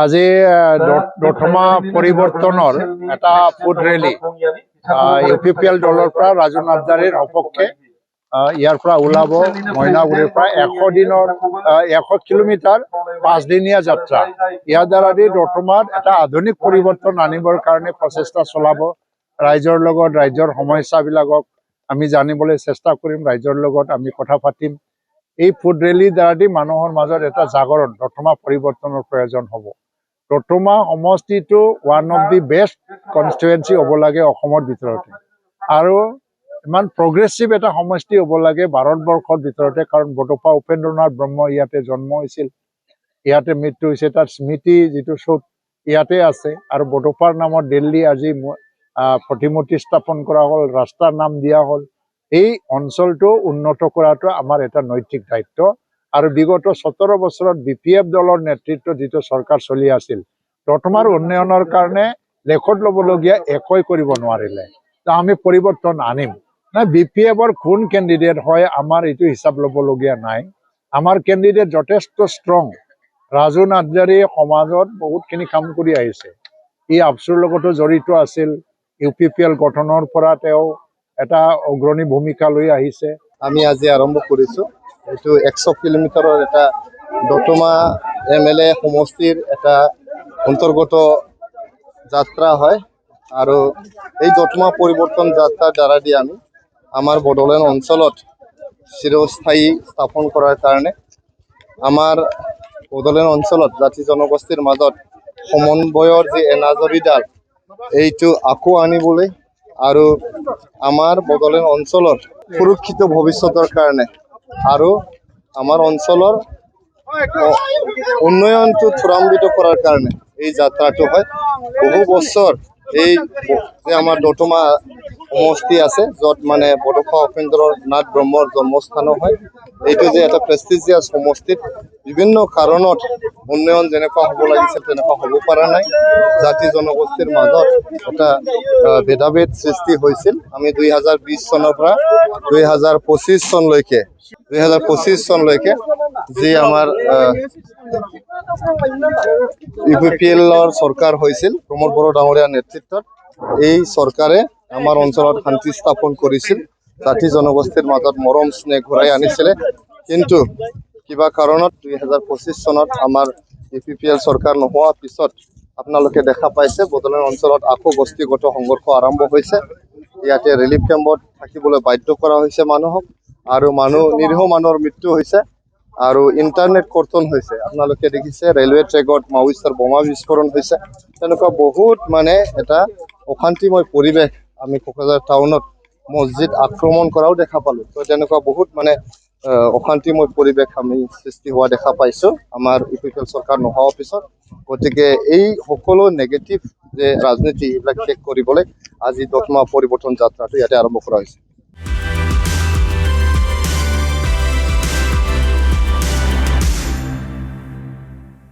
আজি দতমা পৰিৱৰ্তনৰ এটা ফুড ৰেলী UPPL দলৰ পৰা ৰাজু নাৰ্জাৰীৰ সপক্ষে ইয়াৰ পৰা ওলাব মইনাগুৰিৰ পৰা 100 দিনৰ 100 কিলোমিটাৰ 5 দিনীয়া যাত্ৰা। ইয়াৰ দ্বাৰা দতমাত এটা আধুনিক পৰিৱৰ্তন আনিবৰ কাৰণে প্ৰচেষ্টা চলাব। ৰাইজৰ লগত ৰাইজৰ সমস্যাবিলাকক আমি জানিবলৈ চেষ্টা কৰিম, ৰাইজৰ লগত আমি কথা পাতিম। এই ফুড ৰেলীৰ দ্বাৰা মানুহৰ মাজত এটা জাগৰণ, দতমা পৰিৱৰ্তনৰ প্ৰয়োজন হ'ব। দতমা সমষ্টিটো one of the best constituency হ'ব লাগে অসমৰ ভিতৰতে, আৰু ইমান প্ৰগ্ৰেছিভ এটা সমষ্টি হ'ব লাগে ভাৰতবৰ্ষৰ ভিতৰতে, কাৰণ বডোফা উপেন্দ্ৰনাথ ব্ৰহ্ম ইয়াতে জন্ম হৈছিল, ইয়াতে মৃত্যু হৈছে, তাৰ স্মৃতি যিটো চব ইয়াতে আছে। আৰু বডোফাৰ নামত দিল্লী আজি প্ৰতিমূৰ্তি স্থাপন কৰা হ'ল, ৰাস্তাৰ নাম দিয়া হ'ল। এই অঞ্চলটো উন্নত কৰাটো আমাৰ এটা নৈতিক দায়িত্ব। আৰু বিগত 17 বছৰত BPF দলৰ নেতৃত্বত যিটো চৰকাৰ চলি আছিল, দতমাৰ উন্নয়নৰ কাৰণে লেখত ল'বলগীয়া একোৱে কৰিব নোৱাৰিলে। আমি পৰিৱৰ্তন আনিম না। BPFৰ কোন কেণ্ডিডেট হয় আমাৰ এইটো হিচাপ ল'বলগীয়া নাই। আমাৰ কেণ্ডিডেট যথেষ্ট ষ্ট্ৰং। ৰাজু নাৰ্জাৰী সমাজত বহুতখিনি কাম কৰি আহিছে। ই আবছুৰ লগতো জড়িত আছিল। UPPL গঠনৰ পৰা তেওঁ এটা অগ্ৰণী ভূমিকা লৈ আহিছে। আমি আজি আৰম্ভ কৰিছোঁ। এইটো 100 কিলোমিটাৰৰ এটা দতমা MLA সমষ্টিৰ এটা অন্তৰ্গত যাত্ৰা হয়। আৰু এই দতমা পৰিৱৰ্তন যাত্ৰাৰ দ্বাৰা দি আমি আমাৰ বড়োলেণ্ড অঞ্চলত চিৰস্থায়ী স্থাপন কৰাৰ কাৰণে আমাৰ বড়োলেণ্ড অঞ্চলত জাতি জনগোষ্ঠীৰ মাজত সমন্বয়ৰ যি এনাজৰীডাল এইটো আকৌ আনিবলৈ আৰু আমাৰ বড়োলেণ্ড অঞ্চলৰ সুৰক্ষিত ভৱিষ্যতৰ কাৰণে আৰু আমাৰ অঞ্চলৰ উন্নয়নটো ত্বৰান্বিত কৰাৰ কাৰণে এই যাত্ৰাটো হয়। বহু বছৰ এই যে আমাৰ দতমা সমষ্টি আছে, য'ত মানে বডোফা উপেন্দ্ৰনাথ ব্ৰহ্মৰ জন্মস্থানো হয়, এইটো যে এটা প্ৰেষ্টিজিয়াছ সমষ্টিত বিভিন্ন কাৰণত উন্নয়ন যেনেকুৱা হ'ব লাগিছিল তেনেকুৱা হ'ব পৰা নাই। জাতি জনগোষ্ঠীৰ মাজত এটা ভেদাভেদ সৃষ্টি হৈছিল। আমি 2020 চনৰ পৰা 2025 চনলৈকে যি আমাৰ UPPLৰ চৰকাৰ হৈছিল প্ৰমোদ বড়ো ডাঙৰীয়াৰ নেতৃত্বত, এই চৰকাৰে আমাৰ অঞ্চলত শান্তি স্থাপন কৰিছিল, জাতি জনগোষ্ঠীৰ মাজত মৰম স্নেহ ঘূৰাই আনিছিলে। কিন্তু কিবা কাৰণত 2025 চনত আমাৰ UPPL চৰকাৰ নোহোৱাৰ পিছত আপোনালোকে দেখা পাইছে বড়োলেণ্ড অঞ্চলত আকৌ গোষ্ঠীগত সংঘৰ্ষ আৰম্ভ হৈছে। ইয়াতে ৰিলিফ কেম্পত থাকিবলৈ বাধ্য কৰা হৈছে মানুহক, আৰু নিৰীহ মানুহৰ মৃত্যু হৈছে আৰু ইণ্টাৰনেট কৰ্তন হৈছে। আপোনালোকে দেখিছে ৰেলৱে ট্ৰেকত মাওইষ্টৰ বোমা বিস্ফোৰণ হৈছে। তেনেকুৱা বহুত এটা অশান্তিময় পৰিৱেশ আমি কোকৰাঝাৰ টাউনত মছজিদ আক্ৰমণ কৰাও দেখা পালোঁ। তো তেনেকুৱা বহুত অশান্তিময় পৰিৱেশ আমি সৃষ্টি হোৱা দেখা পাইছোঁ আমাৰ UPPL চৰকাৰ নোহোৱাৰ পিছত। গতিকে এই সকলো নেগেটিভ যে ৰাজনীতি এইবিলাক শেষ কৰিবলৈ আজি দতমা পৰিৱৰ্তন যাত্ৰাটো ইয়াতে আৰম্ভ কৰা হৈছে।